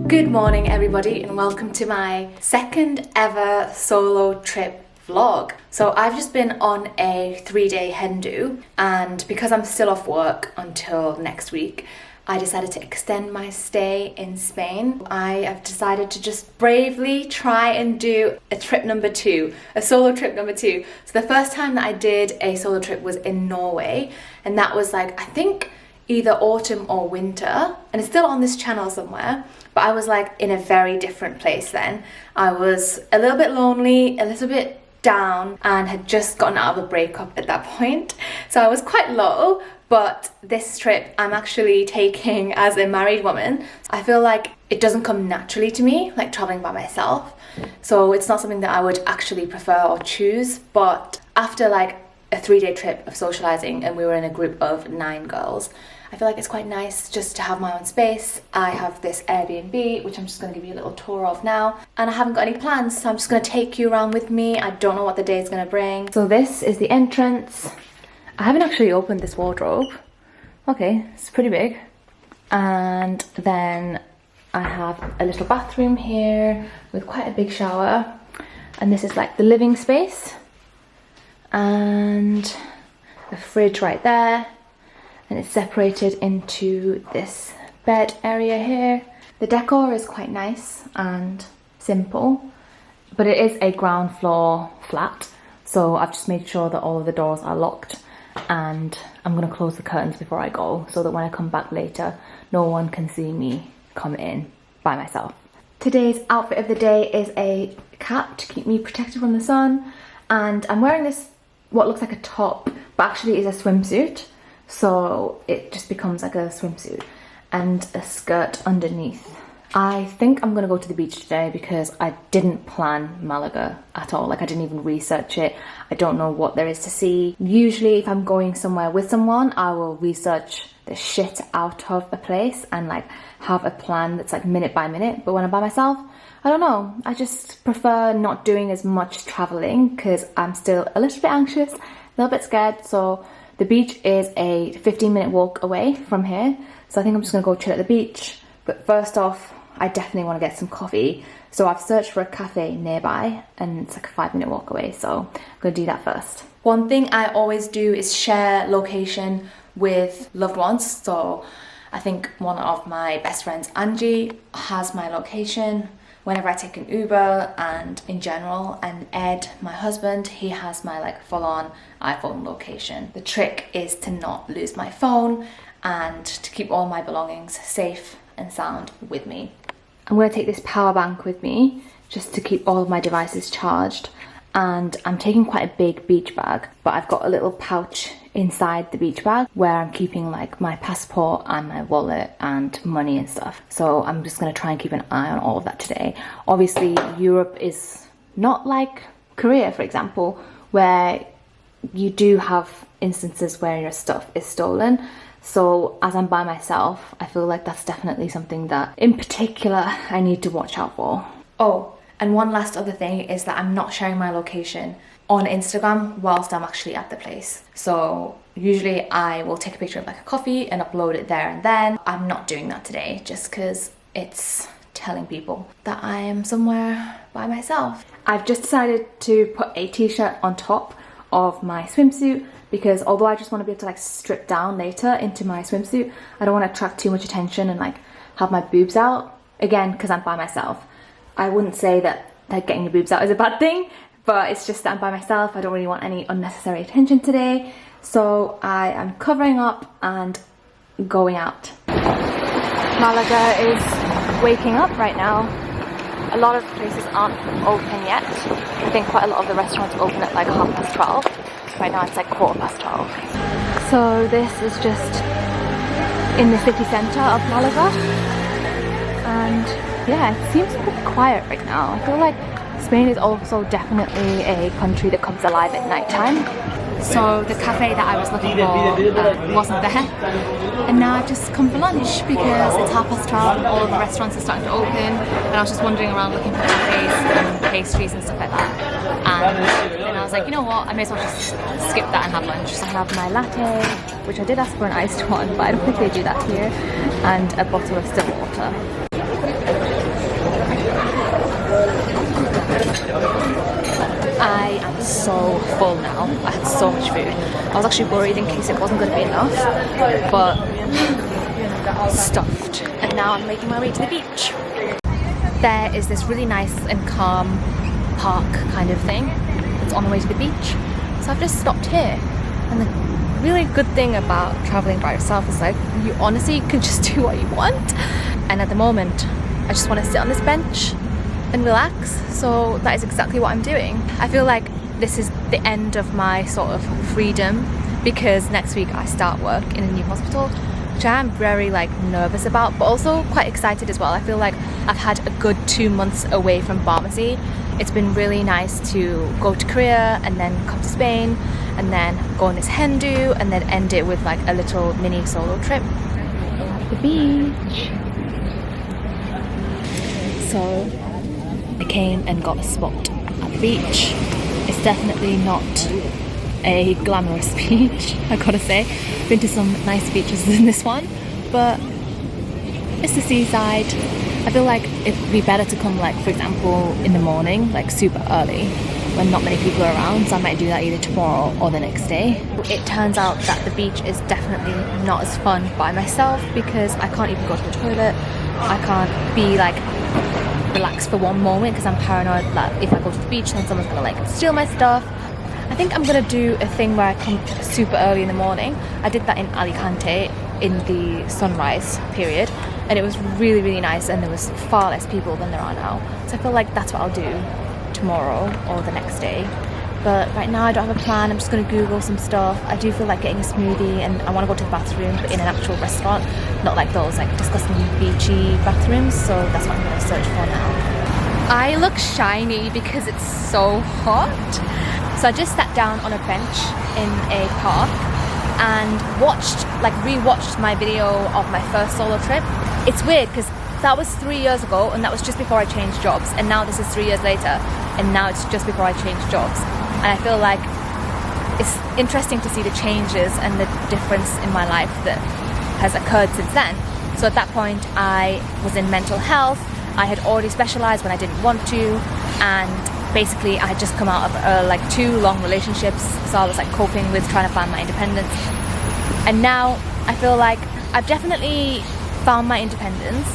Good morning everybody and welcome to my second ever solo trip vlog. So I've just been on a 3-day hen do, and because I'm still off work until next week, I decided to extend my stay in Spain. I have decided to just bravely try and do a trip number 2, a solo trip number 2. So the first time that I did a solo trip was in Norway, and that was like, I think either autumn or winter, and it's still on this channel somewhere, but I was like in a very different place then. I was a little bit lonely, a little bit down, and had just gotten out of a breakup at that point. So I was quite low, but this trip I'm actually taking as a married woman. I feel like it doesn't come naturally to me, like traveling by myself. So it's not something that I would actually prefer or choose, but after like a 3-day trip of socializing, and we were in a group of 9 girls, I feel like it's quite nice just to have my own space. I have this Airbnb, which I'm just going to give you a little tour of now, and I haven't got any plans, so I'm just going to take you around with me. I don't know what the day is going to bring. So this is the entrance. I haven't actually opened this wardrobe. Okay, it's pretty big. And then I have a little bathroom here with quite a big shower, and this is like the living space, and a fridge right there. And it's separated into this bed area here. The decor is quite nice and simple, but it is a ground floor flat, so I've just made sure that all of the doors are locked, and I'm gonna close the curtains before I go so that when I come back later, no one can see me come in by myself. Today's outfit of the day is a cap to keep me protected from the sun, and I'm wearing this, what looks like a top, but actually is a swimsuit. So it just becomes like a swimsuit and a skirt underneath. I think I'm gonna go to the beach today because I didn't plan Malaga at all. Like, I didn't even research it. I don't know what there is to see. Usually if I'm going somewhere with someone, I will research the shit out of a place and like have a plan that's like minute by minute. But when I'm by myself, I don't know. I just prefer not doing as much traveling because I'm still a little bit anxious, a little bit scared. So the beach is a 15-minute walk away from here, so I think I'm just gonna go chill at the beach. But first off, I definitely want to get some coffee. So I've searched for a cafe nearby, and it's like a 5-minute walk away, so I'm gonna do that first. One thing I always do is share location with loved ones. So I think one of my best friends, Angie, has my location whenever I take an Uber, and in general, and Ed, my husband, he has my like full-on iPhone location. The trick is to not lose my phone and to keep all my belongings safe and sound with me. I'm gonna take this power bank with me just to keep all of my devices charged, and I'm taking quite a big beach bag, but I've got a little pouch inside the beach bag where I'm keeping like my passport and my wallet and money and stuff. So I'm just gonna try and keep an eye on all of that today. Obviously, Europe is not like Korea, for example, where you do have instances where your stuff is stolen. So as I'm by myself, I feel like that's definitely something that in particular I need to watch out for. Oh, and one last other thing is that I'm not sharing my location on Instagram whilst I'm actually at the place. So usually I will take a picture of like a coffee and upload it there and then. I'm not doing that today just because it's telling people that I am somewhere by myself. I've just decided to put a t-shirt on top of my swimsuit because although I just want to be able to like strip down later into my swimsuit, I don't want to attract too much attention and like have my boobs out, again because I'm by myself. I wouldn't say that like getting your boobs out is a bad thing, but it's just that I'm by myself. I don't really want any unnecessary attention today, so I am covering up and going out. Malaga is waking up right now. A lot of places aren't open yet. I think quite a lot of the restaurants open at like 12:30. Right now it's like 12:15. So this is just in the city centre of Malaga, and yeah, it seems pretty quiet right now. I feel like Spain is also definitely a country that comes alive at night time. So the cafe that I was looking for wasn't there, and now I've just come for lunch because it's 12:30 and all of the restaurants are starting to open, and I was just wandering around looking for cafes and pastries and stuff like that, and then I was like, you know what, I may as well just skip that and have lunch. So I have my latte, which I did ask for an iced one, but I don't think they do that here, and a bottle of still water. I am so full now. I had so much food. I was actually worried in case it wasn't going to be enough, but stuffed. And now I'm making my way to the beach. There is this really nice and calm park kind of thing. It's on the way to the beach. So I've just stopped here. And the really good thing about traveling by yourself is like you honestly can just do what you want. And at the moment, I just want to sit on this bench and relax. So that is exactly what I'm doing. I feel like this is the end of my sort of freedom because next week I start work in a new hospital, which I am very like nervous about, but also quite excited as well. I feel like I've had a good 2 months away from pharmacy. It's been really nice to go to Korea and then come to Spain and then go on this hen do and then end it with like a little mini solo trip. At the beach. So I came and got a spot at the beach. It's definitely not a glamorous beach, I gotta say. Been to some nice beaches than this one, but it's the seaside. I feel like it would be better to come, like, for example, in the morning, like super early, when not many people are around, so I might do that either tomorrow or the next day. It turns out that the beach is definitely not as fun by myself because I can't even go to the toilet. I can't be like relaxed for one moment because I'm paranoid that if I go to the beach then someone's gonna like steal my stuff. I think I'm gonna do a thing where I come super early in the morning. I did that in Alicante in the sunrise period and it was really, really nice and there was far less people than there are now. So I feel like that's what I'll do tomorrow or the next day. But right now I don't have a plan. I'm just going to Google some stuff. I do feel like getting a smoothie and I want to go to the bathroom but in an actual restaurant, not like those like disgusting beachy bathrooms. So that's what I'm going to search for now. I look shiny because it's so hot. So I just sat down on a bench in a park and rewatched my video of my first solo trip. It's weird because that was 3 years ago and that was just before I changed jobs, and now this is 3 years later and now it's just before I changed jobs. And I feel like it's interesting to see the changes and the difference in my life that has occurred since then. So at that point I was in mental health. I had already specialised when I didn't want to, and basically I had just come out of like 2 long relationships, so I was like coping with trying to find my independence. And now I feel like I've definitely found my independence,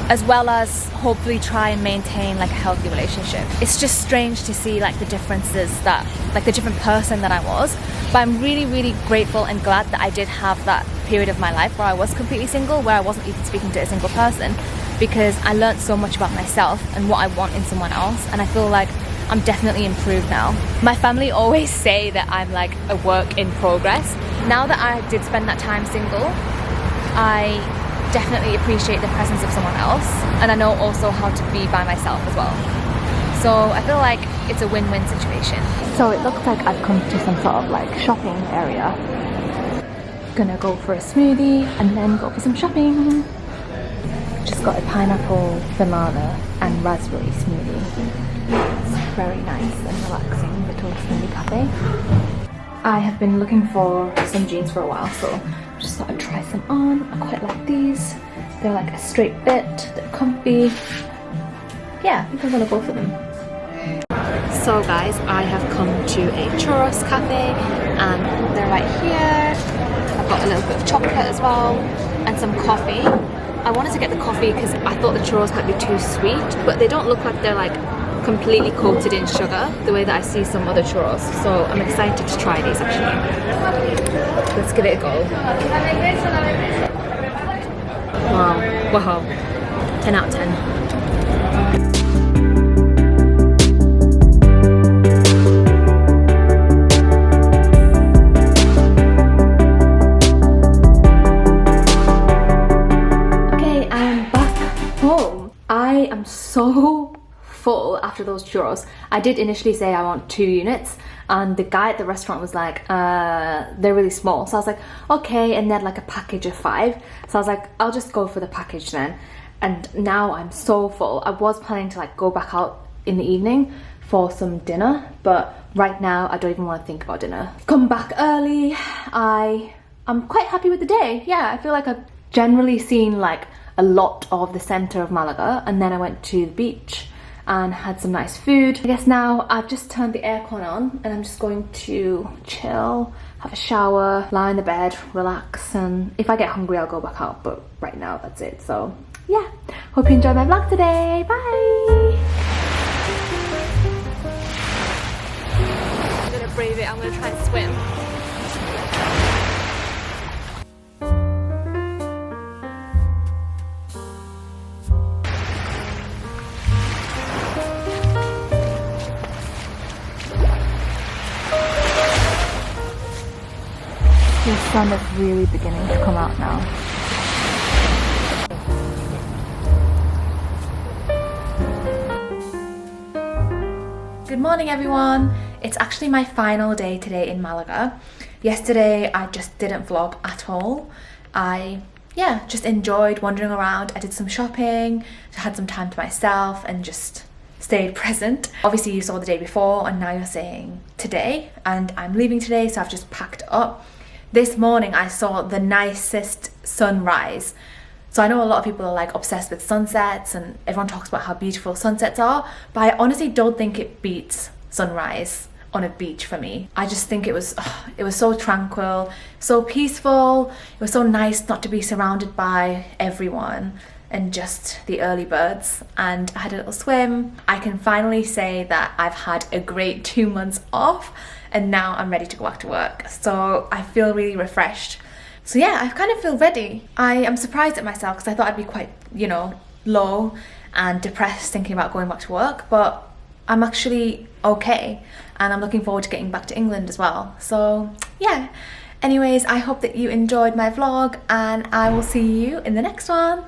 as well as hopefully try and maintain like a healthy relationship. It's just strange to see like the differences that, like the different person that I was, but I'm really, really grateful and glad that I did have that period of my life where I was completely single, where I wasn't even speaking to a single person, because I learned so much about myself and what I want in someone else, and I feel like I'm definitely improved now. My family always say that I'm like a work in progress. Now that I did spend that time single, I definitely appreciate the presence of someone else, and I know also how to be by myself as well. So I feel like it's a win-win situation. So it looks like I've come to some sort of like shopping area. Gonna go for a smoothie and then go for some shopping. Just got a pineapple, banana and raspberry smoothie. It's very nice and relaxing little smoothie cafe. I have been looking for some jeans for a while, so just thought I'd try some on. I quite like these. They're like a straight fit, they're comfy. Yeah, I think I'm gonna go for them. So guys, I have come to a churros cafe and they're right here. I've got a little bit of chocolate as well and some coffee. I wanted to get the coffee because I thought the churros might be too sweet, but they don't look like they're like completely coated in sugar the way that I see some other churros. So I'm excited to try these actually. Let's give it a go. Wow. 10 out of 10. I am so full after those churros. I did initially say I want 2 units and the guy at the restaurant was like, they're really small. So I was like, okay, and they had like a package of 5. So I was like, I'll just go for the package then. And now I'm so full. I was planning to like go back out in the evening for some dinner, but right now I don't even want to think about dinner. Come back early. I'm quite happy with the day. Yeah, I feel like I've generally seen like a lot of the center of Malaga, and then I went to the beach and had some nice food. I guess now I've just turned the aircon on and I'm just going to chill, have a shower, lie in the bed, relax, and if I get hungry I'll go back out, but right now that's it. So yeah, hope you enjoyed my vlog today. Bye! I'm gonna brave it, I'm gonna try and swim. The sun is really beginning to come out now. Good morning everyone! It's actually my final day today in Malaga. Yesterday I just didn't vlog at all. I just enjoyed wandering around. I did some shopping, had some time to myself and just stayed present. Obviously you saw the day before and now you're saying today, and I'm leaving today, so I've just packed up. This morning I saw the nicest sunrise. So I know a lot of people are like obsessed with sunsets and everyone talks about how beautiful sunsets are, but I honestly don't think it beats sunrise on a beach for me. I just think it was so tranquil, so peaceful. It was so nice not to be surrounded by everyone and just the early birds, and I had a little swim. I can finally say that I've had a great 2 months off and now I'm ready to go back to work. So I feel really refreshed. So yeah, I kind of feel ready. I am surprised at myself because I thought I'd be quite, low and depressed thinking about going back to work, but I'm actually okay and I'm looking forward to getting back to England as well. So yeah, anyways, I hope that you enjoyed my vlog and I will see you in the next one.